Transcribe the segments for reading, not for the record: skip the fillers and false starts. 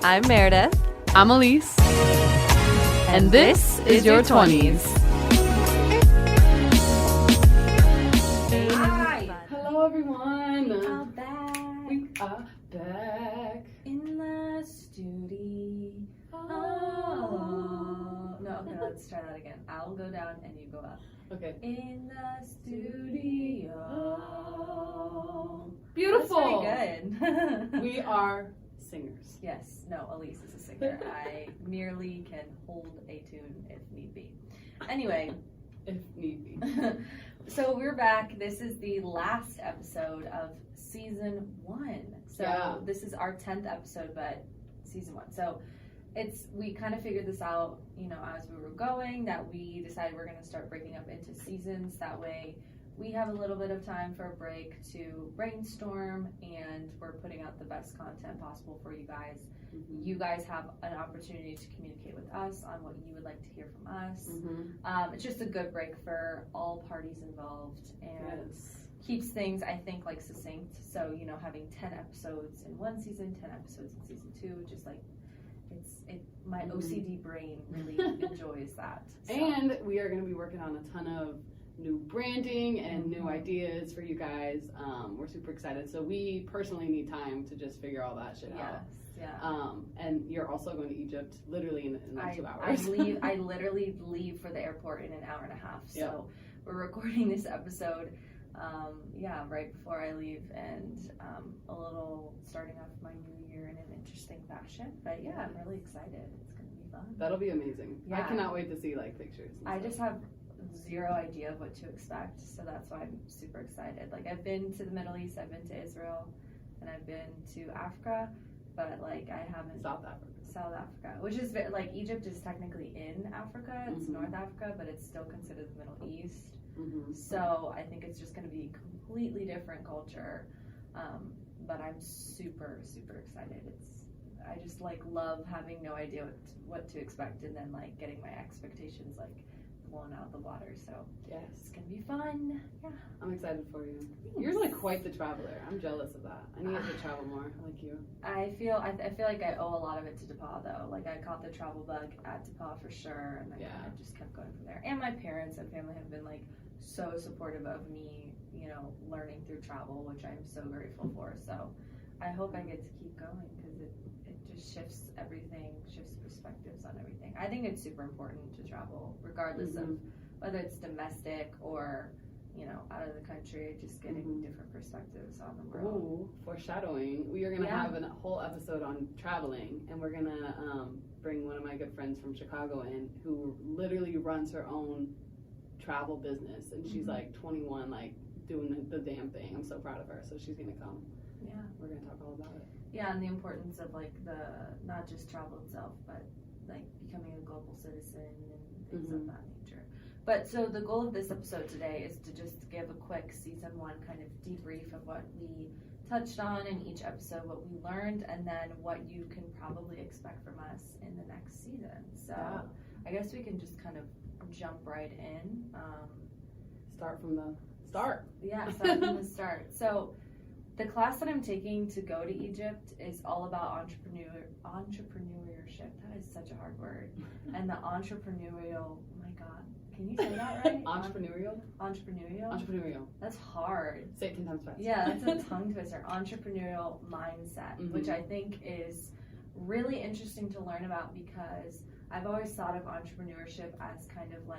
I'm Meredith. I'm Elyse. And this is your 20s. Hi. Hello, everyone. We're back. We are back. In the studio. No, okay, let's try that again. I'll go down and you go up. Okay. In the studio. Beautiful. That's pretty good. We are singers. Yes. No, Elyse is a singer. I merely can hold a tune if need be. Anyway. If need be. So we're back. This is the last episode of season 1. So This is our 10th episode, but season 1. So we kind of figured this out, as we were going, that we decided we're going to start breaking up into seasons. That way we have a little bit of time for a break to brainstorm, and we're putting out the best content possible for you guys. Mm-hmm. You guys have an opportunity to communicate with us on what you would like to hear from us. Mm-hmm. It's just a good break for all parties involved, and keeps things, I think, like succinct. So, having 10 episodes in one season, 10 episodes in season 2, just like my OCD brain really enjoys that. So. And we are going to be working on a ton of new branding and new ideas for you guys. We're super excited. So we personally need time to just figure all that shit out. Yeah. And you're also going to Egypt literally in 2 hours. I literally leave for the airport in an hour and a half. So we're recording this episode right before I leave, and a little starting off my new year in an interesting fashion. But I'm really excited. It's going to be fun. That'll be amazing. Yeah. I cannot wait to see pictures. I just have zero idea of what to expect, so that's why I'm super excited. I've been to the Middle East, I've been to Israel, and I've been to Africa, but I haven't South Africa, which is Egypt is technically in Africa. It's North Africa, but it's still considered the Middle East. So I think it's just going to be a completely different culture, but I'm super excited. I just love having no idea what to expect, and then getting my expectations blown out the water. So it's gonna be fun. Yeah, I'm excited for you. Thanks. You're quite the traveler. I'm jealous of that. I need to travel more like you. I feel like I owe a lot of it to DePaul though. I caught the travel bug at DePaul for sure, and then I just kept going from there. And my parents and family have been so supportive of me, learning through travel, which I'm so grateful for. So I hope I get to keep going, because it just shifts everything, shifts perspectives on everything. I think it's super important to travel, regardless of whether it's domestic or, out of the country, just getting different perspectives on the world. Ooh, foreshadowing. We are going to have a whole episode on traveling, and we're going to bring one of my good friends from Chicago in, who literally runs her own travel business, and she's 21, doing the damn thing. I'm so proud of her. So she's going to come. Yeah. We're going to talk all about it. Yeah, and the importance of the not just travel itself, but becoming a global citizen and things of that nature. But so the goal of this episode today is to just give a quick season 1 kind of debrief of what we touched on in each episode, what we learned, and then what you can probably expect from us in the next season. So I guess we can just kind of jump right in. Start from the start. Yeah, start from the start. So the class that I'm taking to go to Egypt is all about entrepreneurship. That is such a hard word. And the entrepreneurial, oh my God, can you say that right? Entrepreneurial? Entrepreneurial? That's hard. Say it 10 times fast. Yeah, that's a tongue twister. Entrepreneurial mindset, which I think is really interesting to learn about, because I've always thought of entrepreneurship as kind of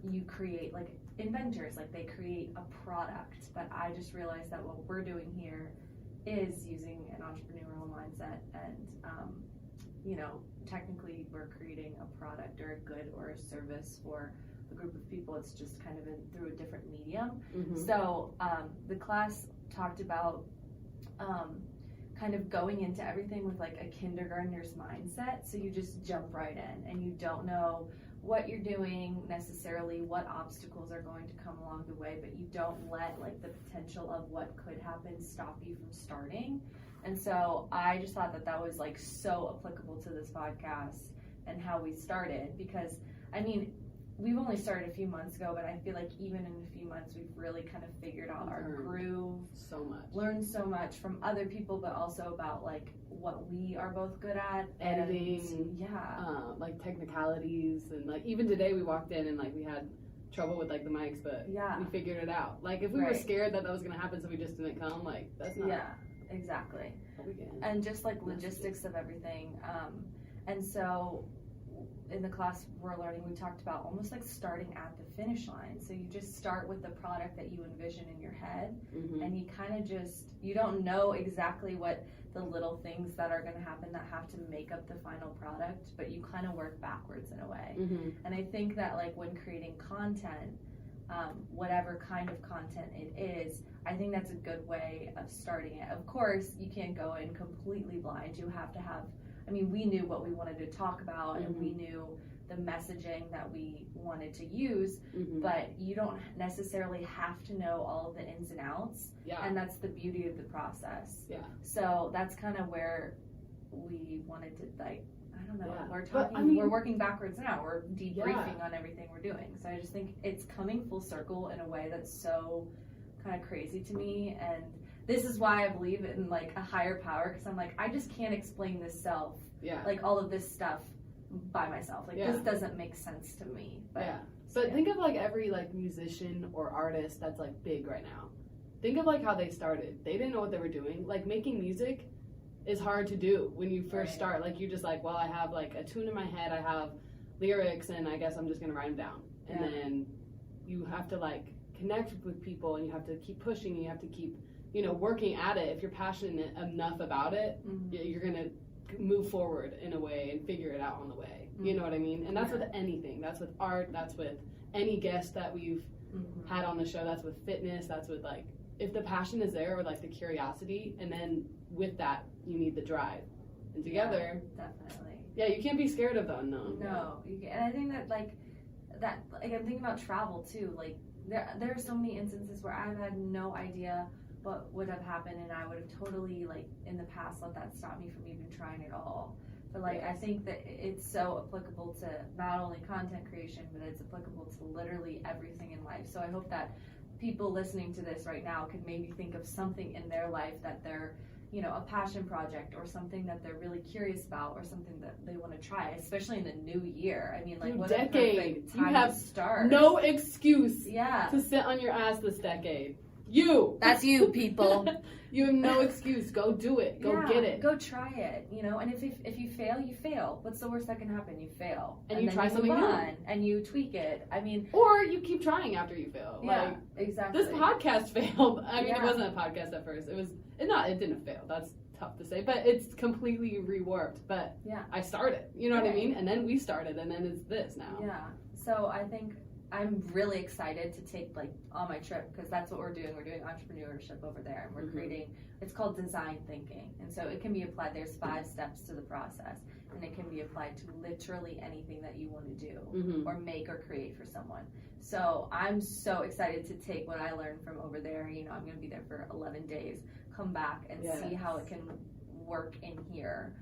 you create inventors, they create a product, but I just realized that what we're doing here is using an entrepreneurial mindset, and technically we're creating a product or a good or a service for a group of people. It's just kind of through a different medium. So the class talked about kind of going into everything with a kindergartner's mindset. So you just jump right in, and you don't know what you're doing necessarily, what obstacles are going to come along the way, but you don't let the potential of what could happen stop you from starting. And so I just thought that was so applicable to this podcast and how we started, because we've only started a few months ago, but I feel like even in a few months we've really kind of figured out our groove. So much. Learned so much from other people, but also about like what we are both good at. Editing. And, like technicalities, and like even today we walked in and like we had trouble with like the mics, but we figured it out. Like if we were scared that was gonna happen, so we just didn't come, like that's not. Yeah, exactly. And just like logistics of everything. And so in the class we're learning, we talked about almost like starting at the finish line. So you just start with the product that you envision in your head, and you kind of just, you don't know exactly what the little things that are going to happen that have to make up the final product, but you kind of work backwards in a way. And I think that like when creating content, whatever kind of content it is, I think that's a good way of starting it. Of course, you can't go in completely blind. You have to have, I mean, we knew what we wanted to talk about, and we knew the messaging that we wanted to use, but you don't necessarily have to know all of the ins and outs, and that's the beauty of the process. So that's kind of where we wanted to, like, I don't know, we're talking, we're working backwards now, we're debriefing on everything we're doing. So I just think it's coming full circle in a way that's so kind of crazy to me, and this is why I believe in like a higher power, because I'm like, I just can't explain this self, like all of this stuff by myself. Like this doesn't make sense to me. But think of like every like musician or artist that's like big right now. Think of like how they started. They didn't know what they were doing. Like making music is hard to do when you first start. Like you just like, well, I have like a tune in my head, I have lyrics, and I guess I'm just gonna write them down. And then you have to like connect with people, and you have to keep pushing, and you have to keep, you know, working at it. If you're passionate enough about it, you're gonna move forward in a way and figure it out on the way. You know what I mean? And that's with anything. That's with art. That's with any guest that we've had on the show. That's with fitness. That's with like, if the passion is there, or like the curiosity, and then with that you need the drive, and together, definitely. You can't be scared of the unknown. No, you can, and I think that like I'm thinking about travel too. Like there are so many instances where I've had no idea what would have happened, and I would have totally like in the past let that stop me from even trying at all. But like I think that it's so applicable to not only content creation, but it's applicable to literally everything in life. So I hope that people listening to this right now could maybe think of something in their life that they're, you know, a passion project, or something that they're really curious about, or something that they want to try, especially in the new year. I mean, like, what a perfect time to start. No excuse to sit on your ass this decade. That's you, people. You have no excuse. Go do it. Go get it. Go try it. You know, and if you fail, you fail. What's the worst that can happen? You fail, and you try something new, and you tweak it. I mean, or you keep trying after you fail. Like, exactly. This podcast failed. I mean, it wasn't a podcast at first. It didn't fail. That's tough to say, but it's completely rewarped. But I started. You know what I mean? And then we started, and then it's this now. Yeah. So I think I'm really excited to take like on my trip, because that's what we're doing. We're doing entrepreneurship over there, and we're creating, it's called design thinking. And so it can be applied, there's 5 steps to the process, and it can be applied to literally anything that you want to do or make or create for someone. So I'm so excited to take what I learned from over there. You know, I'm going to be there for 11 days, come back and see how it can work in here.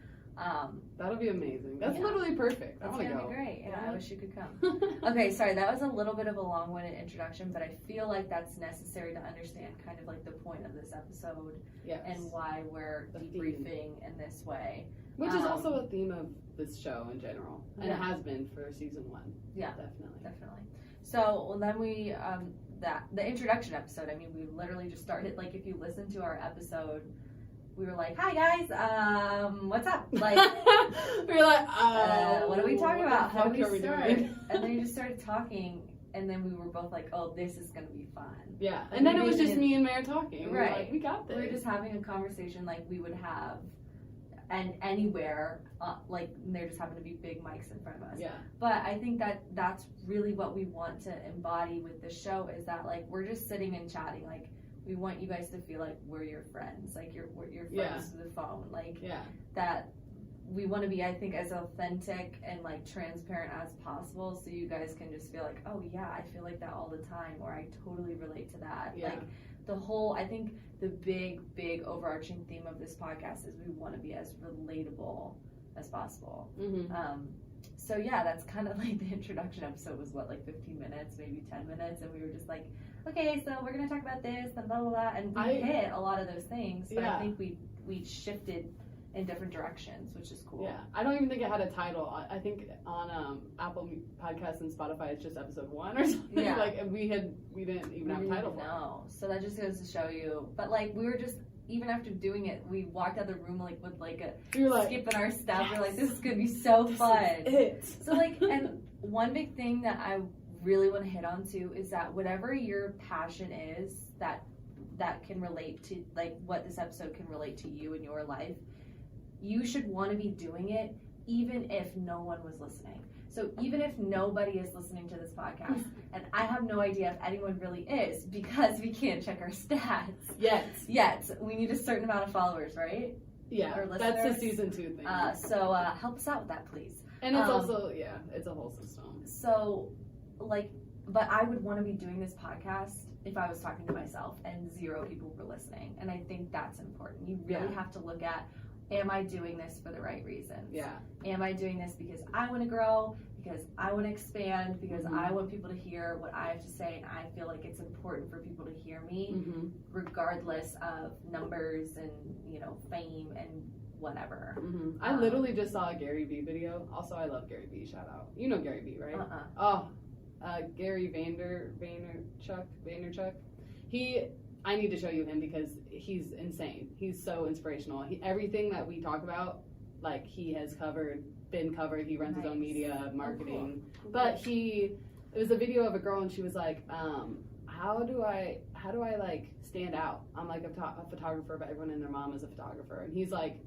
That'll be amazing. That's literally perfect. That's gonna be great. Yeah, I wish you could come. Okay, sorry, that was a little bit of a long-winded introduction, but I feel like that's necessary to understand kind of like the point of this episode and why we're debriefing in this way. Which is also a theme of this show in general, and it has been for season 1. Yeah, definitely. So then we the introduction episode. I mean, we literally just started. Like, if you listen to our episode, we were like, "Hi guys, what's up?" Like, we were like, "What are we talking about? How do we start?" And then you just started talking, and then we were both like, "Oh, this is gonna be fun." Yeah, and then it was just me and Mer talking. We were like, we got this. We were just having a conversation like we would have, and anywhere, like there just happened to be big mics in front of us. Yeah. But I think that that's really what we want to embody with the show, is that like we're just sitting and chatting, like. We want you guys to feel like we're your friends, like you're friends through the phone, like that. We want to be, I think, as authentic and like transparent as possible, so you guys can just feel like, oh yeah, I feel like that all the time, or I totally relate to that. Like the whole, I think the big overarching theme of this podcast is we want to be as relatable as possible. So yeah, that's kind of like the introduction episode was what, like 15 minutes, maybe 10 minutes, and we were just like, okay, so we're gonna talk about this and blah blah blah, and we hit a lot of those things, but I think we shifted in different directions, which is cool. Yeah, I don't even think it had a title. I think on Apple Podcasts and Spotify it's just episode 1 or something. Yeah. Like we didn't even have a title for it. No, so that just goes to show you. But like we were just, even after doing it, we walked out of the room like with like a skip in our step. Yes. We're like, this is gonna be so fun. So like, and one big thing that I really want to hit on too is that whatever your passion is, that can relate to, like what this episode can relate to you in your life, you should want to be doing it even if no one was listening. So even if nobody is listening to this podcast, and I have no idea if anyone really is because we can't check our stats. Yet. We need a certain amount of followers, right? Yeah, that's the season 2 thing. So help us out with that, please. And it's also, it's a whole system. So, like, but I would want to be doing this podcast if I was talking to myself and 0 people were listening. And I think that's important. You really have to look at, am I doing this for the right reasons? Yeah. Am I doing this because I want to grow, because I want to expand, because I want people to hear what I have to say, and I feel like it's important for people to hear me, regardless of numbers and, fame and whatever. I literally just saw a Gary Vee video. Also, I love Gary Vee. Shout out. You know Gary Vee, right? Gary Vaynerchuk. I need to show you him because he's insane. He's so inspirational. Everything that we talk about, like he has been covered. He runs his own media, marketing. Cool. But it was a video of a girl and she was like, how do I like stand out? I'm like a photographer, but everyone and their mom is a photographer. And he's like,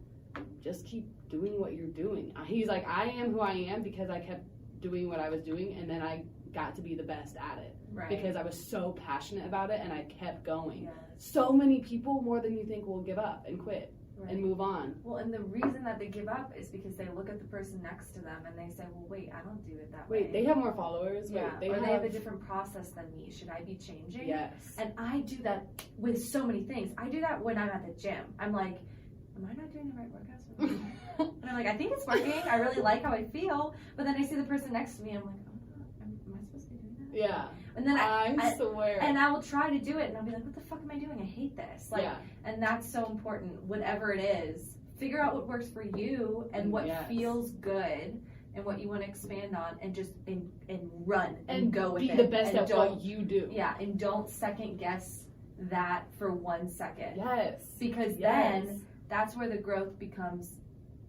just keep doing what you're doing. He's like, I am who I am because I kept doing what I was doing, and then I got to be the best at it. Right. Because I was so passionate about it and I kept going. Yes. So many people, more than you think, will give up and quit and move on. Well, and the reason that they give up is because they look at the person next to them and they say, well, wait, I don't do it that way. Wait, they have more followers. Yeah. They have a different process than me. Should I be changing? Yes. And I do that with so many things. I do that when I'm at the gym. I'm like, am I not doing the right workouts? And I'm like, I think it's working. I really like how I feel. But then I see the person next to me. I'm like, am I supposed to be doing that? Yeah. And then I swear. And I will try to do it, and I'll be like, what the fuck am I doing? I hate this. And that's so important. Whatever it is, figure out what works for you and what feels good and what you want to expand on, and just and run and go with it. Be the best at what you do. Yeah, and don't second guess that for 1 second. Yes. Because then that's where the growth becomes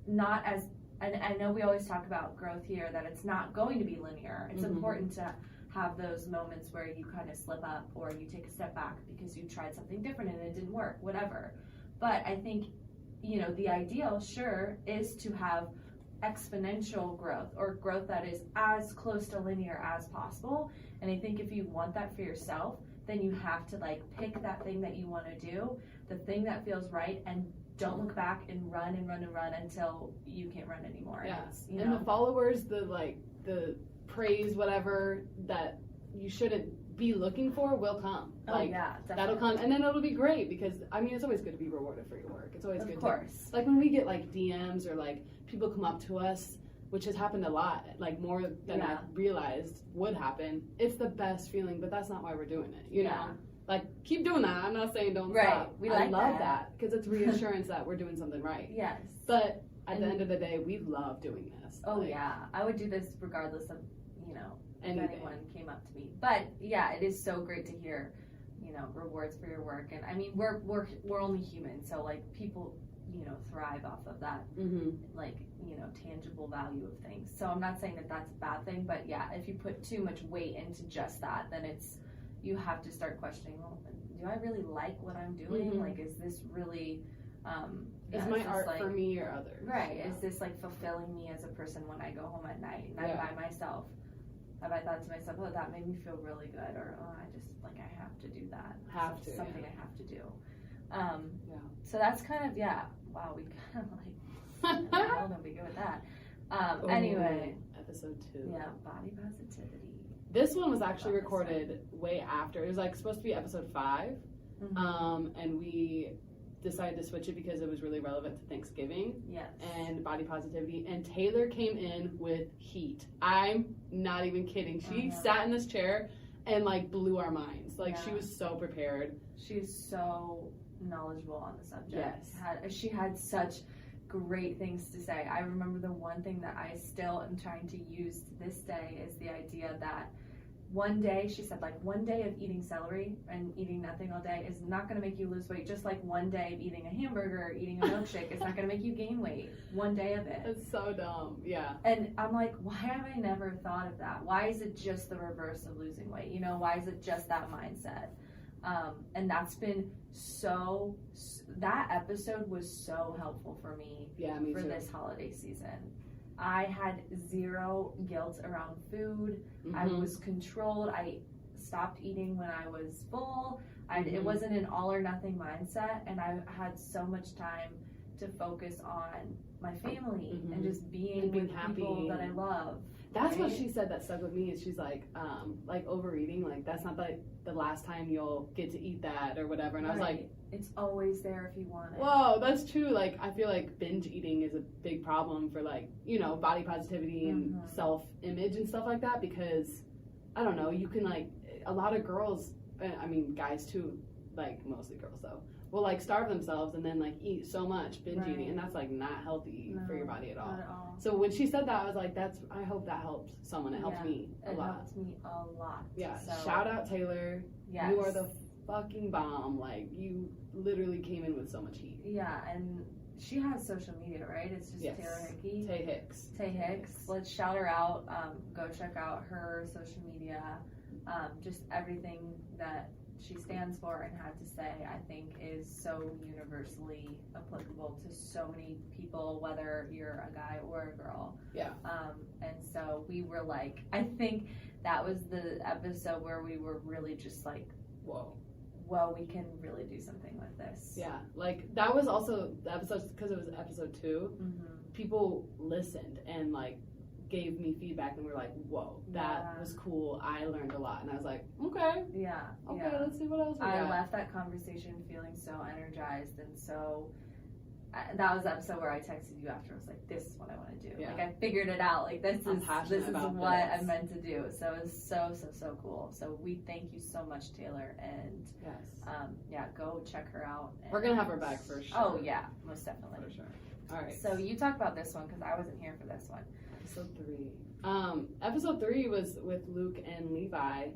not as, and I know we always talk about growth here, that it's not going to be linear. It's important to have those moments where you kind of slip up or you take a step back because you tried something different and it didn't work, whatever. But I think, the ideal, is to have exponential growth, or growth that is as close to linear as possible. And I think if you want that for yourself, then you have to pick that thing that you want to do, the thing that feels right, and don't look back and run and run and run until you can't run anymore. Yeah. And the followers, the praise, whatever that you shouldn't be looking for will come. Definitely. That'll come, and then it'll be great because it's always good to be rewarded for your work. It's always good. Of course. When we get DMs or people come up to us, which has happened a lot, more than I realized would happen. It's the best feeling, but that's not why we're doing it. You know. Keep doing that. I'm not saying don't stop. I love that because it's reassurance that we're doing something right. Yes. But at the end of the day, we love doing this. Oh yeah, I would do this regardless of if anyone came up to me. But yeah, it is so great to hear rewards for your work. And I mean, we're only human, so people thrive off of that tangible value of things. So I'm not saying that that's a bad thing, but yeah, if you put too much weight into just that, then you have to start questioning, well, do I really like what I'm doing? Is this really, is my art for me or others? Right. Yeah. Is this fulfilling me as a person when I go home at night and I'm by myself? Have I thought to myself, oh, that made me feel really good, or I just I have to do that. Something I have to do. So that's kind of wow, we kind of I don't know if we go with that. Anyway, episode 2. Yeah, body positivity. This one was actually recorded way after. It was supposed to be episode 5, and we decided to switch it because it was really relevant to Thanksgiving. Yes. And body positivity. And Taylor came in with heat. I'm not even kidding. She sat in this chair and like blew our minds. Like she was so prepared. She's so knowledgeable on the subject. Yes. She had such great things to say. I remember the one thing that I still am trying to use to this day is the idea that one day, she said, like, one day of eating celery and eating nothing all day is not going to make you lose weight, just like one day of eating a hamburger or eating a milkshake is not going to make you gain weight. One day of it. It's so dumb. Yeah. And I'm like, why have I never thought of that? Why is it just the reverse of losing weight? You know, why is it just that mindset? And that's been that episode was so helpful for me, me for too. This holiday season. I had zero guilt around food. I was controlled. I stopped eating when I was full. It wasn't an all or nothing mindset, and I had so much time to focus on my family and just being with happy. People that I love. That's what she said that stuck with me is she's like overeating, like that's not the last time you'll get to eat that or whatever. And I was like, it's always there if you want it. Whoa, that's true. Like I feel like binge eating is a big problem for like, you know, body positivity and self-image and stuff like that, because I don't know, you can like, a lot of girls, I mean guys too, like mostly girls though, will like starve themselves and then like eat so much binge eating, and that's like not healthy for your body at all. Not at all. So when she said that, I was like, I hope that helps someone. It helped me a lot. It helped me a lot. Yeah. So, shout out Taylor. Yes. You are the fucking bomb. Like you literally came in with so much heat. Yeah, and she has social media, right? It's just Taylor Hickey. Tay Hicks. Tay Hicks. Let's shout her out. Go check out her social media. Just everything that she stands for and had to say, I think, is so universally applicable to so many people, whether you're a guy or a girl. Yeah. And so we were like, I think that was the episode where we were really just like, whoa, well, we can really do something with this. Yeah, like that was also the episode, because it was episode 2. People listened and like gave me feedback and were like, whoa, that was cool. I learned a lot. And I was like, okay. Yeah. Okay, let's see what else we got. I left that conversation feeling so energized and so. That was the episode where I texted you after. I was like, "This is what I want to do. Like, I figured it out. Like, this is what I'm meant to do." So it was so cool. So we thank you so much, Taylor, and go check her out. We're gonna have her back for sure. Oh yeah, most definitely. For sure. All right. So you talk about this one because I wasn't here for this one. Episode 3. Episode 3 was with Luke and Levi.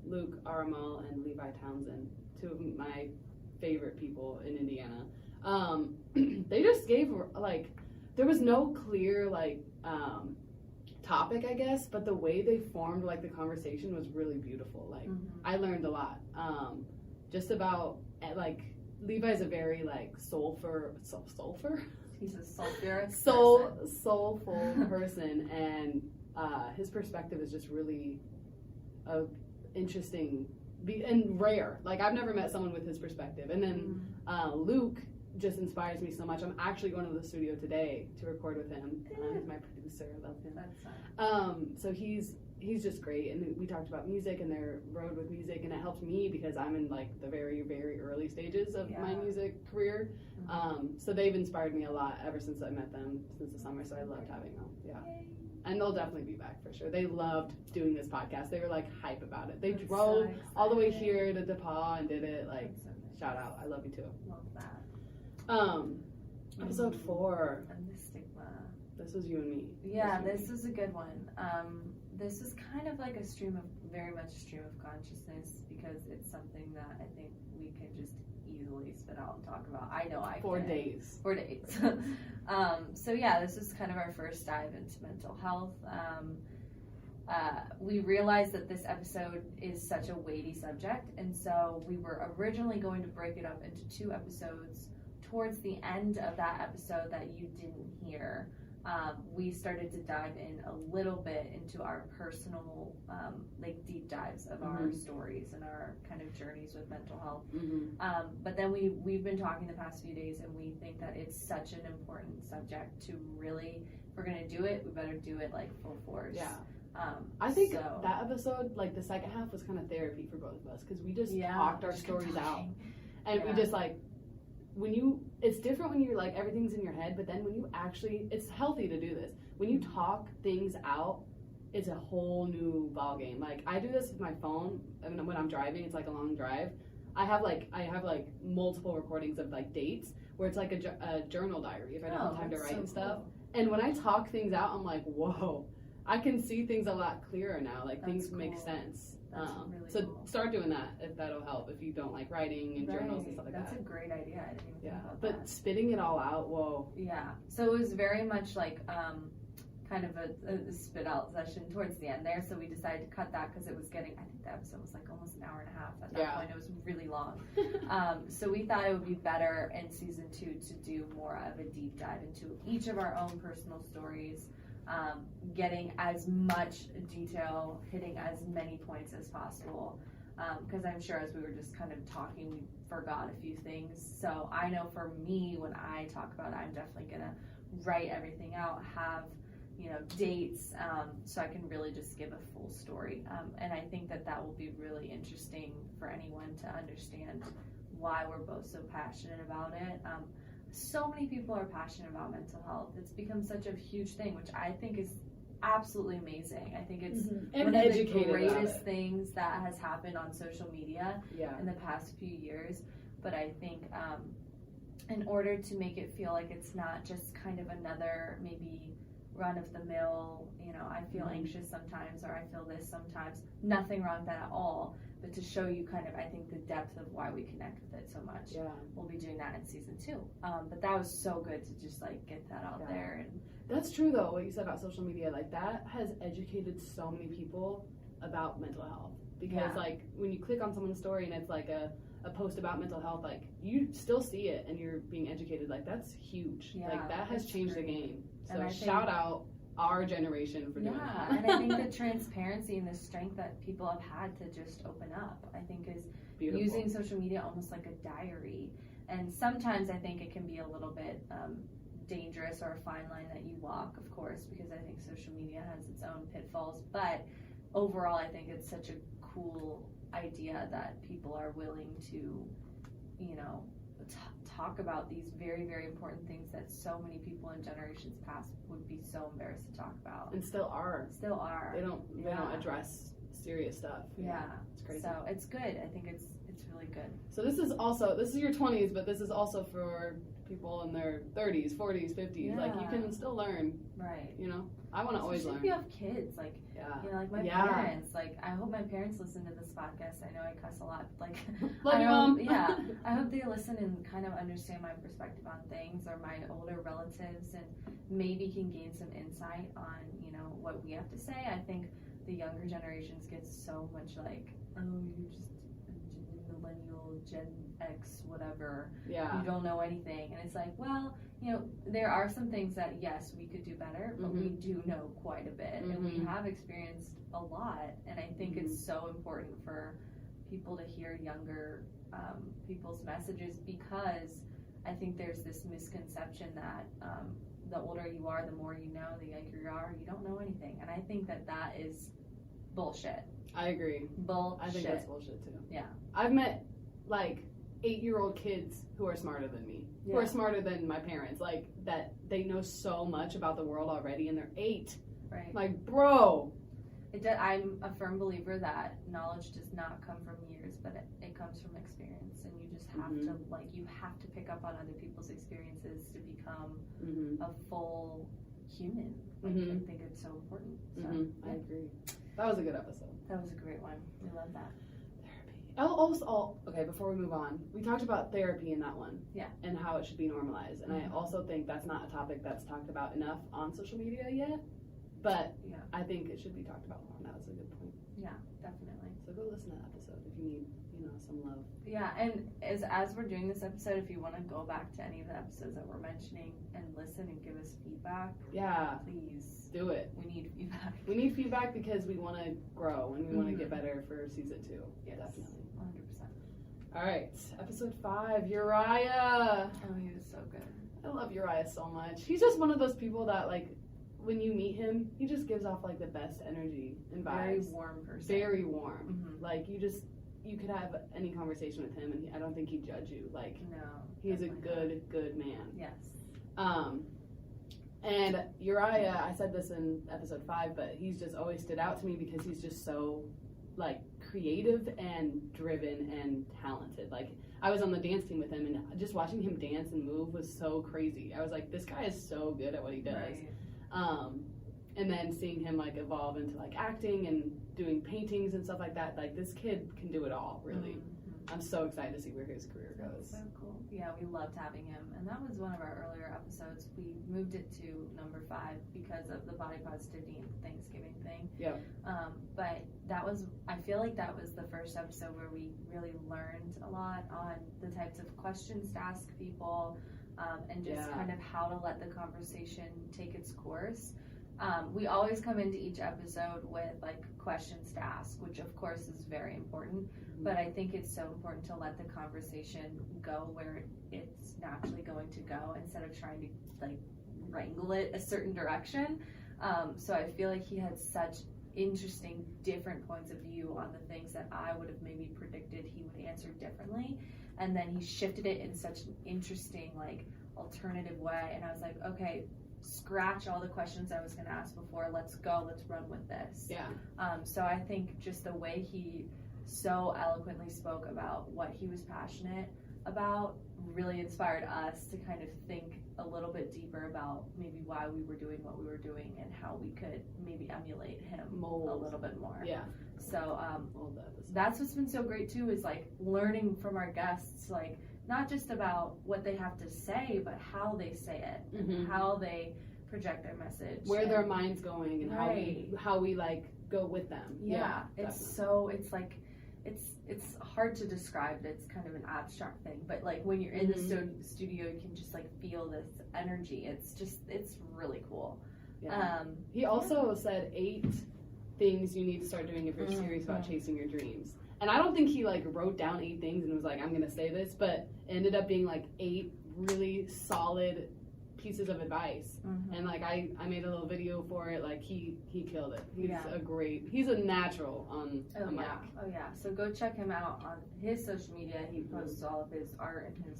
Luke Aramal and Levi Townsend, 2 of my favorite people in Indiana. They just gave like, there was no clear like topic, I guess, but the way they formed like the conversation was really beautiful. Like I learned a lot just about like Levi's a very like soulful. He's a sulfurous soulful person, and his perspective is just really interesting and rare. Like I've never met someone with his perspective. And then Luke just inspires me so much. I'm actually going to the studio today to record with him. He's my producer. I love him. That's fun. So he's just great, and we talked about music and their road with music, and it helped me because I'm in like the very, very early stages of my music career. So they've inspired me a lot ever since I met them since the summer. So I loved having them. Yeah. Yay. And they'll definitely be back for sure. They loved doing this podcast. They were like hype about it. They drove all the way here to DePaul and did it. Like, shout out. I love you too. Love that. Episode 4. And the stigma. This was you and me. Yeah, this is a good one. This is kind of like very much a stream of consciousness, because it's something that I think we can just easily spit out and talk about. I know I can. 4 days. 4 days. So yeah, this is kind of our first dive into mental health. We realized that this episode is such a weighty subject, and so we were originally going to break it up into 2 episodes. Towards the end of that episode that you didn't hear, we started to dive in a little bit into our personal, like deep dives of our stories and our kind of journeys with mental health. But then we've been talking the past few days, and we think that it's such an important subject to really, if we're gonna do it, we better do it like full force. Yeah. I think that episode, like the second half, was kind of therapy for both of us, because we just talked our stories out, and we just like it's different when you're like, everything's in your head, but then when you actually, it's healthy to do this. When you talk things out, it's a whole new ball game. Like, I do this with my phone, and when I'm driving, it's like a long drive. I have like multiple recordings of like dates where it's like a journal diary if I don't have time to write and stuff. Cool. And when I talk things out, I'm like, whoa, I can see things a lot clearer now. Like, things make sense. Really so cool. Start doing that if that'll help. If you don't like writing and journals and stuff like that. That's a great idea. I didn't even think about that. But spitting it all out, whoa. Yeah. So it was very much like kind of a spit out session towards the end there. So we decided to cut that because it was getting, I think the episode was like almost an hour and a half at that point. It was really long. So we thought it would be better in season 2 to do more of a deep dive into each of our own personal stories. Getting as much detail, hitting as many points as possible, because I'm sure as we were just kind of talking, we forgot a few things. So I know for me, when I talk about it, I'm definitely gonna write everything out, have dates, so I can really just give a full story. And I think that will be really interesting for anyone to understand why we're both so passionate about it. So many people are passionate about mental health. It's become such a huge thing, which I think is absolutely amazing. I think it's one of the greatest things that has happened on social media in the past few years. But I think in order to make it feel like it's not just kind of another maybe run-of-the-mill, I feel anxious sometimes, or I feel this sometimes, nothing wrong with that at all. But to show you kind of, I think, the depth of why we connect with it so much. Yeah. We'll be doing that in season 2. But that was so good to just like get that out there. And that's true though, what you said about social media. Like, that has educated so many people about mental health. Because like when you click on someone's story and it's like a post about mental health, like you still see it and you're being educated. Like, that's huge. Like, that has changed the game. So shout out our generation for doing that. And I think the transparency and the strength that people have had to just open up, I think, is beautiful. Using social media almost like a diary. And sometimes I think it can be a little bit dangerous, or a fine line that you walk, of course, because I think social media has its own pitfalls. But overall, I think it's such a cool idea that people are willing to, talk about these very, very important things that so many people in generations past would be so embarrassed to talk about. And still are. They don't address serious stuff. Yeah. It's crazy. So it's good. I think it's really good. So this is your 20s, but this is also for people in their 30s, 40s, 50s. Yeah. Like, you can still learn. Right. I want to always learn. If you have kids, like, like my parents, like, I hope my parents listen to this podcast. I know I cuss a lot. Like, love you, Mom. I hope they listen and kind of understand my perspective on things, or my older relatives, and maybe can gain some insight on, what we have to say. I think the younger generations get so much like, oh, you're just millennial, Gen X, whatever. Yeah. You don't know anything. And it's like, well, there are some things that, yes, we could do better, but we do know quite a bit. And we have experienced a lot. And I think it's so important for people to hear younger people's messages, because I think there's this misconception that the older you are, the more you know, the younger you are, you don't know anything. And I think that is bullshit. I agree. Bullshit. I think that's bullshit too. Yeah. I've met like 8-year-old kids who are smarter than me, who are smarter than my parents, like that they know so much about the world already, and they're 8. Right. Like, bro. I'm a firm believer that knowledge does not come from years, but it comes from experience, and you just have to you have to pick up on other people's experiences to become a full human. I think it's so important. So, I agree. That was a good episode. That was a great one. We love that. Okay, before we move on, we talked about therapy in that one. Yeah. And how it should be normalized. And I also think that's not a topic that's talked about enough on social media yet. But I think it should be talked about more. That was a good point. Yeah, definitely. So go listen to that episode if you need, some love. Yeah, and as we're doing this episode, if you want to go back to any of the episodes that we're mentioning and listen and give us feedback, please do it. We need feedback. We need feedback because we want to grow and we want to get better for season 2. Yes, definitely. 100%. All right, episode 5, Uriah. Oh, he was so good. I love Uriah so much. He's just one of those people that, like, when you meet him, he just gives off like the best energy and vibes. Very warm person. Very warm. Like, you just you could have any conversation with him, and I don't think he'd judge you. Like, no, he's a good man. Yes. And Uriah, I said this in episode 5, but he's just always stood out to me because he's just so, like, creative and driven and talented. Like, I was on the dance team with him, and just watching him dance and move was so crazy. I was like, this guy is so good at what he does. Right. And then seeing him, like, evolve into, like, acting and doing paintings and stuff like that, like, this kid can do it all, really. I'm so excited to see where his career goes. So cool. Yeah, we loved having him, and that was one of our earlier episodes. We moved it to number 5 because of the body positivity and Thanksgiving thing. Yeah. But that was, I feel like that was the first episode where we really learned a lot on the types of questions to ask people, and just kind of how to let the conversation take its course. We always come into each episode with like questions to ask, which of course is very important, but I think it's so important to let the conversation go where it's naturally going to go instead of trying to like wrangle it a certain direction. So I feel like he had such interesting different points of view on the things that I would have maybe predicted he would answer differently, and then he shifted it in such an interesting like alternative way, and I was like, okay, scratch all the questions I was going to ask before, let's go, let's run with this. Yeah. So I think just the way he so eloquently spoke about what he was passionate about really inspired us to kind of think a little bit deeper about maybe why we were doing what we were doing and how we could maybe emulate him a little bit more. Yeah. So that's what's been so great too, is like learning from our guests, like not just about what they have to say, but how they say it, and how they project their message, where their mind's going, and how we like go with them. Yeah, it's like it's hard to describe. It's kind of an abstract thing, but like when you're in the studio, you can just like feel this energy. It's really cool. Yeah. He also said 8 things you need to start doing if you're serious about chasing your dreams. And I don't think he like wrote down 8 things and was like, I'm gonna say this, but it ended up being like 8 really solid pieces of advice. And like I made a little video for it. Like he killed it. He's a natural on the mic. Oh yeah. So go check him out on his social media. He posts all of his art and his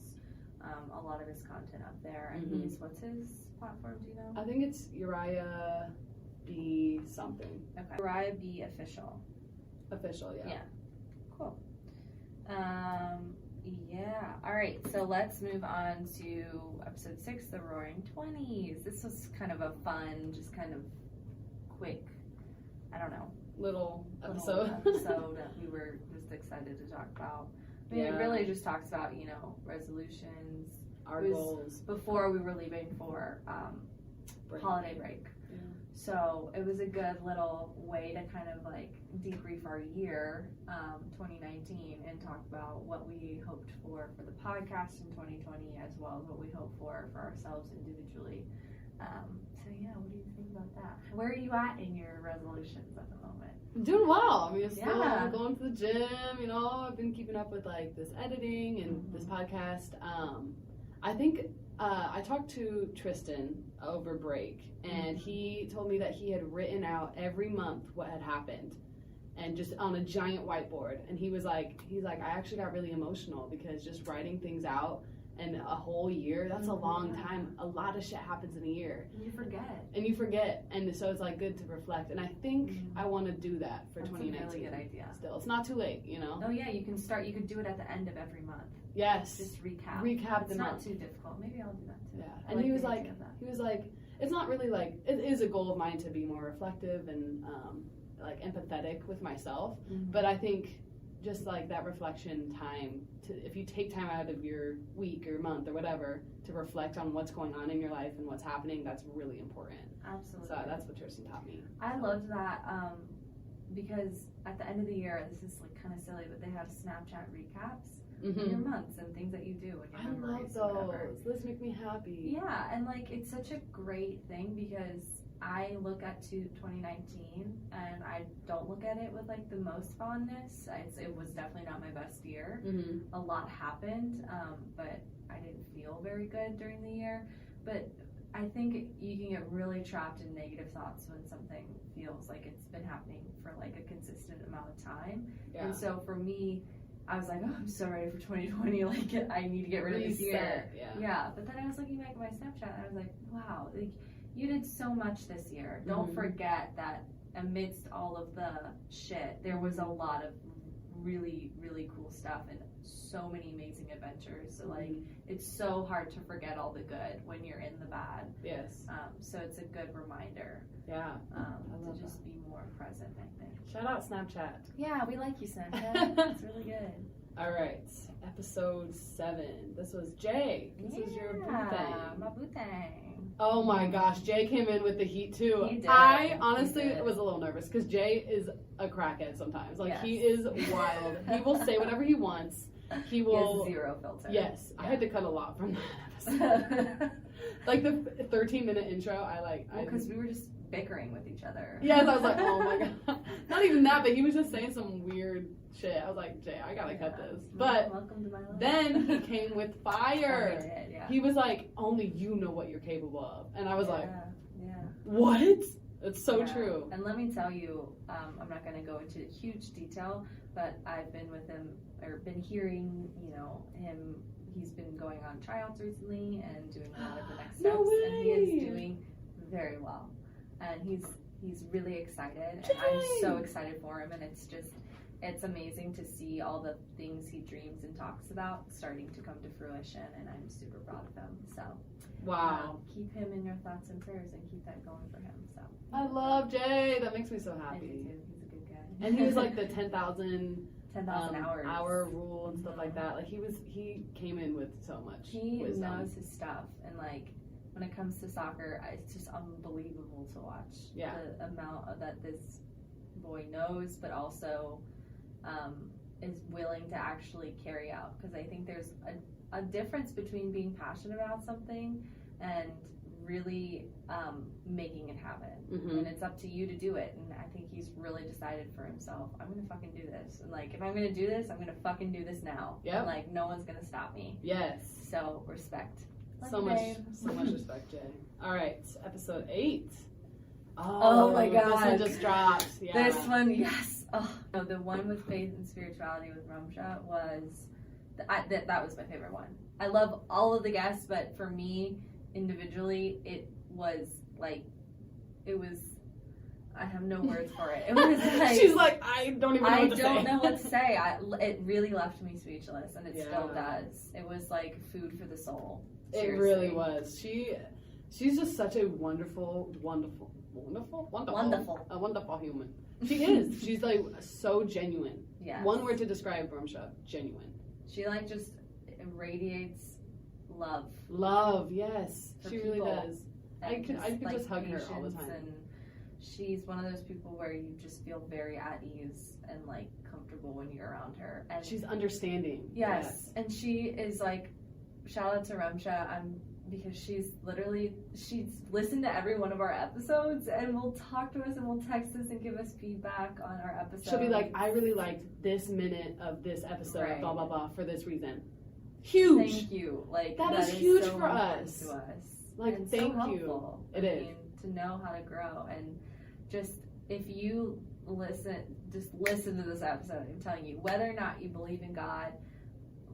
a lot of his content up there. And what's his platform, do you know? I think it's Uriah B something. Okay. Uriah B official. Official, yeah. Yeah. Cool. Yeah. All right. So let's move on to episode 6, the Roaring 20s. This was kind of a fun, just kind of quick, I don't know, little episode that we were just excited to talk about. I mean, it really just talks about, resolutions, our goals before we were leaving for holiday break. Yeah. So it was a good little way to kind of like debrief our year, 2019, and talk about what we hoped for the podcast in 2020, as well as what we hope for ourselves individually. So yeah, what do you think about that? Where are you at in your resolutions at the moment? I'm doing well. I mean, I'm still going to the gym, I've been keeping up with like this editing and this podcast. I think I talked to Tristan over break, and he told me that he had written out every month what had happened, and just on a giant whiteboard. And he's like, I actually got really emotional because just writing things out and a whole year, that's a long time. A lot of shit happens in a year. And you forget. And so it's like good to reflect. And I think I want to do do for 2019. That's a really good idea. Still, it's not too late, Oh yeah, you could do it at the end of every month. Yes. Just recap the month. It's not too difficult. Maybe I'll do that too. Yeah. And he was like, it's not really like, it is a goal of mine to be more reflective and like empathetic with myself. But I think just like that reflection time, if you take time out of your week or month or whatever to reflect on what's going on in your life and what's happening, that's really important. Absolutely. So that's what Tristan taught me. I loved that because at the end of the year, this is like kind of silly, but they have Snapchat recaps of your months and things that you do and your memories. I love those. Those make me happy. Yeah, and like it's such a great thing because I look at 2019 and I don't look at it with like the most fondness. It was definitely not my best year. A lot happened, but I didn't feel very good during the year. But I think you can get really trapped in negative thoughts when something feels like it's been happening for like a consistent amount of time. Yeah. And so for me, I was like, oh, I'm so ready for 2020. Like, I need to get rid of this year. Yeah. But then I was looking back at my Snapchat and I was like, wow, like, you did so much this year. Don't forget that amidst all of the shit, there was a lot of really, really cool stuff and so many amazing adventures. So, like, it's so hard to forget all the good when you're in the bad. Yes. So it's a good reminder. Yeah. To just be more present, I think. Shout out Snapchat. Yeah, we like you, Snapchat. It's really good. All right, episode 7. This was Jay. This is your boo thing. My boo thing. Oh my gosh, Jay came in with the heat too. He did. I honestly was a little nervous because Jay is a crackhead sometimes. Like, he is wild. He will say whatever he wants. He will. He has zero filter. Yes, Yeah. I had to cut a lot from that episode. Like the 13-minute intro, because we were just bickering with each other. Yes, I was like, oh my god. Not even that, but he was just saying some weird shit. I was like, Jay, I gotta cut this. But welcome to my life. then he came with fire. Oh, he did, yeah. He was like, only you know what you're capable of. And I was like, yeah. what? It's so true. And let me tell you, I'm not going to go into huge detail, but I've been with him, or been hearing, him. He's been going on tryouts recently and doing a lot of the next steps. No way. And he is doing very well. And he's really excited. And I'm so excited for him. And it's amazing to see all the things he dreams and talks about starting to come to fruition. And I'm super proud of him. So wow. Keep him in your thoughts and prayers and keep that going for him. So I love Jay. That makes me so happy. I do too. He's a good guy. And he was like the 10,000 hour rule and stuff like that. Like, he came in with so much wisdom. Knows his stuff. And like, when it comes to soccer, it's just unbelievable to watch. Yeah. The amount that this boy knows, but also is willing to actually carry out. Because I think there's a difference between being passionate about something and really making it happen. And it's up to you to do it. And I think he's really decided for himself, I'm gonna fucking do this. And like, if I'm gonna do this, I'm gonna fucking do this now. Yeah. And like, no one's gonna stop me. Yes. So respect. So much respect, Jay. All right, episode 8. Oh my god, this one just dropped. Yeah. This one, yes. Oh, no, the one with faith and spirituality with Ramsha was that was my favorite one. I love all of the guests, but for me individually, it was like, I have no words for it. It was like, she's like, I don't even know what to say. I don't know what to say. It really left me speechless, and it still does. It was like food for the soul. Seriously. It really was. She's just such a wonderful human. She is. She's like so genuine. Yeah. One word to describe Ramsha: genuine. She like just radiates love. Love, yes, she really does. I could like, just hug her all the time. And she's one of those people where you just feel very at ease and like comfortable when you're around her. And she's understanding. Yes. And she is like, shout out to Ramsha, because she's listened to every one of our episodes and will talk to us and will text us and give us feedback on our episodes. She'll be like, I really liked this minute of this episode, blah blah blah, for this reason. Huge. Thank you. Like, that is huge so for us. To us. Like, and thank so you. It is. To know how to grow, and just if you listen to this episode. I'm telling you, whether or not you believe in God,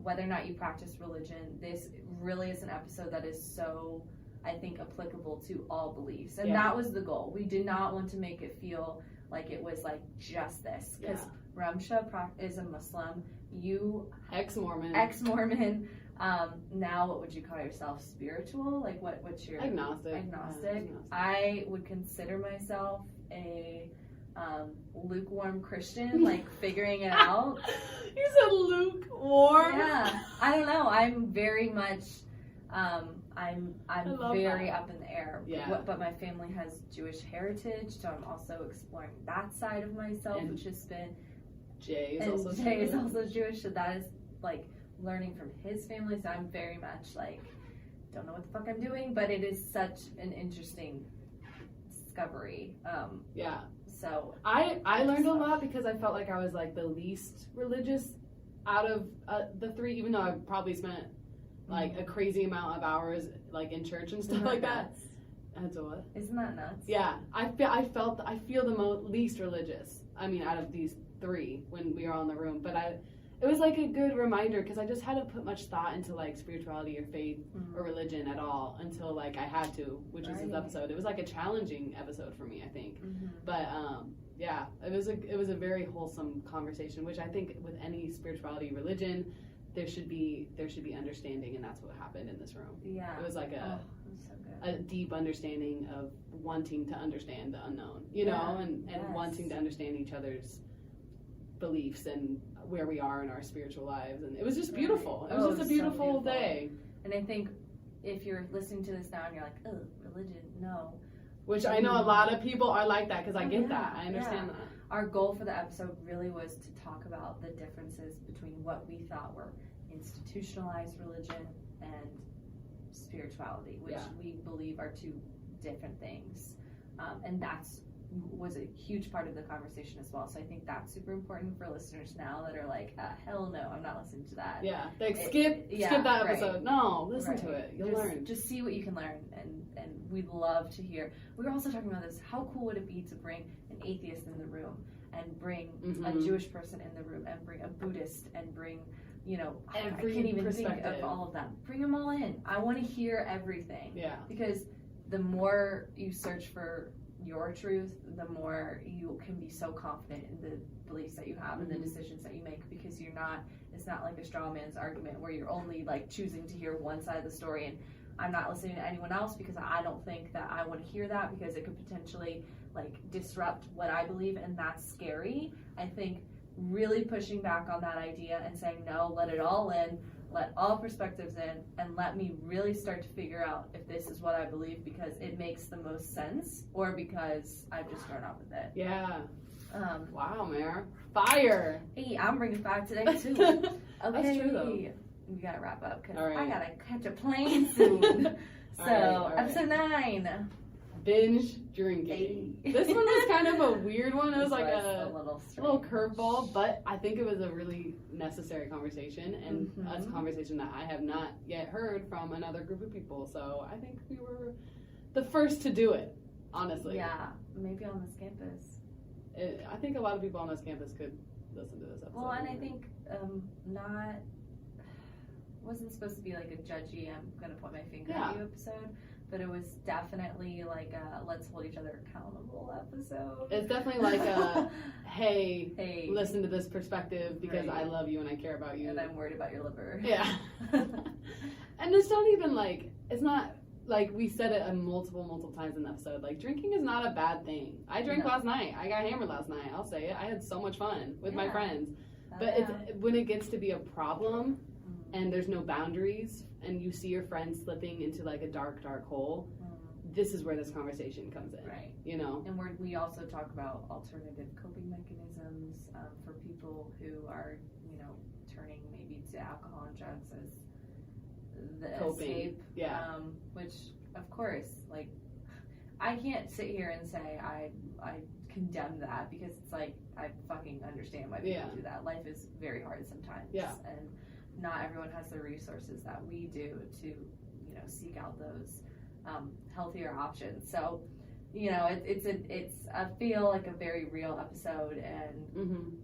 whether or not you practice religion, this really is an episode that is so, I think, applicable to all beliefs. And that was the goal. We did not want to make it feel like it was like just this, because Ramsha is a Muslim. You ex-Mormon. Now what would you call yourself? Spiritual? Like what's your agnostic? I would consider myself a lukewarm Christian, like figuring it out. You said lukewarm? Yeah. I don't know. I'm very much I'm very up in the air. Yeah. But my family has Jewish heritage, so I'm also exploring that side of myself, which has been Jay is also Jewish, so that is like learning from his family. So I'm very much like, don't know what the fuck I'm doing, but it is such an interesting discovery. So I learned a lot because I felt like I was like the least religious out of the 3, even though I probably spent like a crazy amount of hours like in church and stuff like that. That's a what? Isn't that nuts? Yeah, I feel the least religious. I mean, out of these three when we were all in the room, but it was like a good reminder because I just hadn't put much thought into like spirituality or faith or religion at all until like I had to, which was this episode. It was like a challenging episode for me, I think. But yeah, it was a very wholesome conversation, which I think with any spirituality, religion, there should be understanding, and that's what happened in this room. Yeah, it was like so good. A deep understanding of wanting to understand the unknown, you know, and wanting to understand each other's beliefs and where we are in our spiritual lives, and it was just beautiful. It was just a beautiful day. And I think if you're listening to this now and you're like, oh, religion, no. Which I know a lot of people are like that, because I get that. I understand that. Our goal for the episode really was to talk about the differences between what we thought were institutionalized religion and spirituality, which we believe are two different things. And that's was a huge part of the conversation as well. So I think that's super important for listeners now that are like, hell no, I'm not listening to that. Yeah, like skip that episode. Right. No, listen to it. You'll learn. Just see what you can learn, and we'd love to hear. We were also talking about this. How cool would it be to bring an atheist in the room, and bring a Jewish person in the room, and bring a Buddhist, and bring, you know, I can't even think of all of them. Bring them all in. I want to hear everything. Yeah. Because the more you search for your truth, the more you can be so confident in the beliefs that you have and the decisions that you make, because it's not like a straw man's argument where you're only like choosing to hear one side of the story, and I'm not listening to anyone else because I don't think that I want to hear that, because it could potentially like disrupt what I believe, and that's scary. I think really pushing back on that idea and saying, no, let it all in, let all perspectives in, and let me really start to figure out if this is what I believe because it makes the most sense, or because I've just grown up with it. Yeah. Wow, Mer. Fire! Hey, I'm bringing fire today, too. Okay. That's true, though. We gotta wrap up, because I gotta catch a plane soon. So, episode 9. Binge drinking. This one was kind of a weird one. It was like a little curveball, but I think it was a really necessary conversation, and a conversation that I have not yet heard from another group of people. So I think we were the first to do it, honestly. Yeah, maybe on this campus. I think a lot of people on this campus could listen to this episode. Well, and I think wasn't supposed to be like a judgy, I'm gonna point my finger at you episode. But it was definitely like a let's hold each other accountable episode. It's definitely like a, hey, listen to this perspective because I love you and I care about you. And I'm worried about your liver. Yeah. And it's not even like, it's not like we said it multiple times in the episode. Like, drinking is not a bad thing. I drank last night. I got hammered last night. I'll say it. I had so much fun with my friends. But when it gets to be a problem and there's no boundaries, and you see your friends slipping into like a dark hole, this is where this conversation comes in, right? You know, and we also talk about alternative coping mechanisms for people who are, you know, turning maybe to alcohol and drugs as the escape. Which of course, like, I can't sit here and say I condemn that, because it's like I fucking understand why people do that. Life is very hard sometimes, and not everyone has the resources that we do to, you know, seek out those healthier options. So, you know, it's I feel like a very real episode, and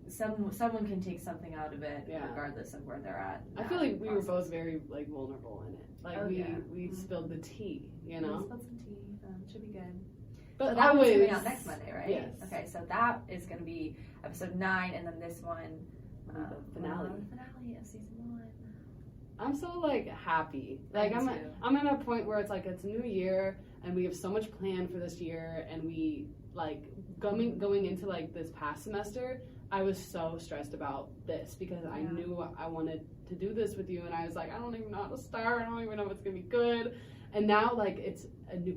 someone can take something out of it regardless of where they're at. I feel like we were both very like vulnerable in it. Like we spilled the tea, you know. We spilled some tea. Should be good. But so that one's coming out next Monday, right? Yes. Okay, so that is going to be episode 9, and then this one. The finale of season 1. I'm so like happy. Like I'm at a point where it's like it's a new year and we have so much planned for this year, and we like going into like this past semester, I was so stressed about this because I knew I wanted to do this with you, and I was like, I don't even know how to start. I don't even know if it's gonna be good. And now like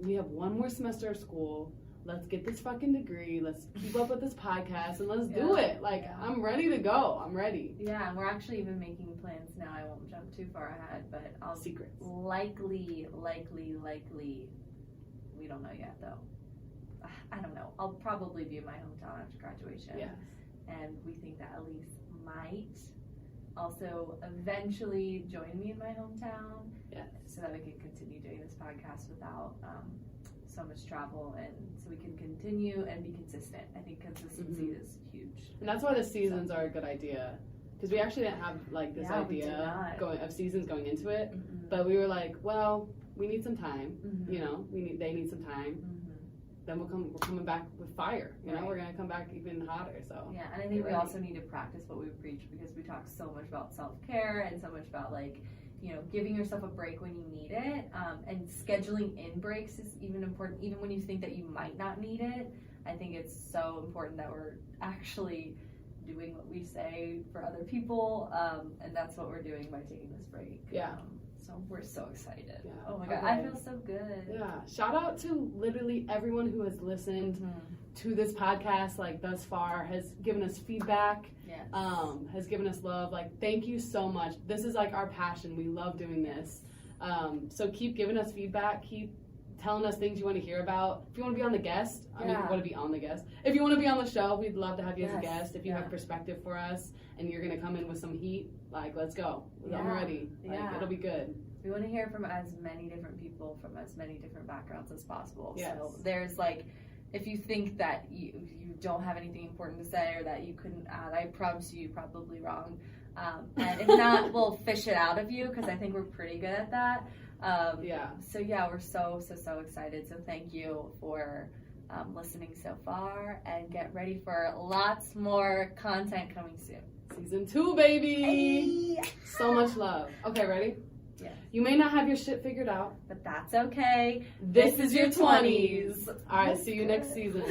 we have one more semester of school. Let's get this fucking degree. Let's keep up with this podcast, and let's do it. Like, I'm ready to go. I'm ready. Yeah, and we're actually even making plans now. I won't jump too far ahead, but I'll secrets. Likely, we don't know yet though. I don't know. I'll probably be in my hometown after graduation. Yes. And we think that Elyse might also eventually join me in my hometown. Yes. So that we can continue doing this podcast without so much travel, and so we can continue and be consistent. I think consistency is huge. And that's why the seasons are a good idea. Because we actually didn't have like this idea of seasons going into it, but we were like, well, we need some time. You know, they need some time. Then we're coming back with fire. You know, we're gonna come back even hotter. So yeah, and I think we also need to practice what we preach, because we talk so much about self-care and so much about like, you know, giving yourself a break when you need it, and scheduling in breaks is even important, even when you think that you might not need it. I think it's so important that we're actually doing what we say for other people, and that's what we're doing by taking this break. So we're so excited. Oh my God, I feel so good. Shout out to literally everyone who has listened to this podcast like thus far, has given us feedback, has given us love. Like, thank you so much. This is like our passion. We love doing this. So keep giving us feedback. Keep telling us things you want to hear about. If you want to be on the guest, if you want to be on the guest. If you want to be on the show, we'd love to have you as a guest. If you have perspective for us and you're going to come in with some heat, like, let's go. I'm ready. Like, it'll be good. We want to hear from as many different people from as many different backgrounds as possible. So there's like, if you think that you don't have anything important to say or that you couldn't add, I promise you're probably wrong. And if not, we'll fish it out of you, because I think we're pretty good at that. So yeah, we're so excited. So thank you for listening so far, and get ready for lots more content coming soon. Season 2, baby. Hey. So much love. Okay, ready? Yeah. You may not have your shit figured out, but that's okay. This is your 20s. All right, see you next season.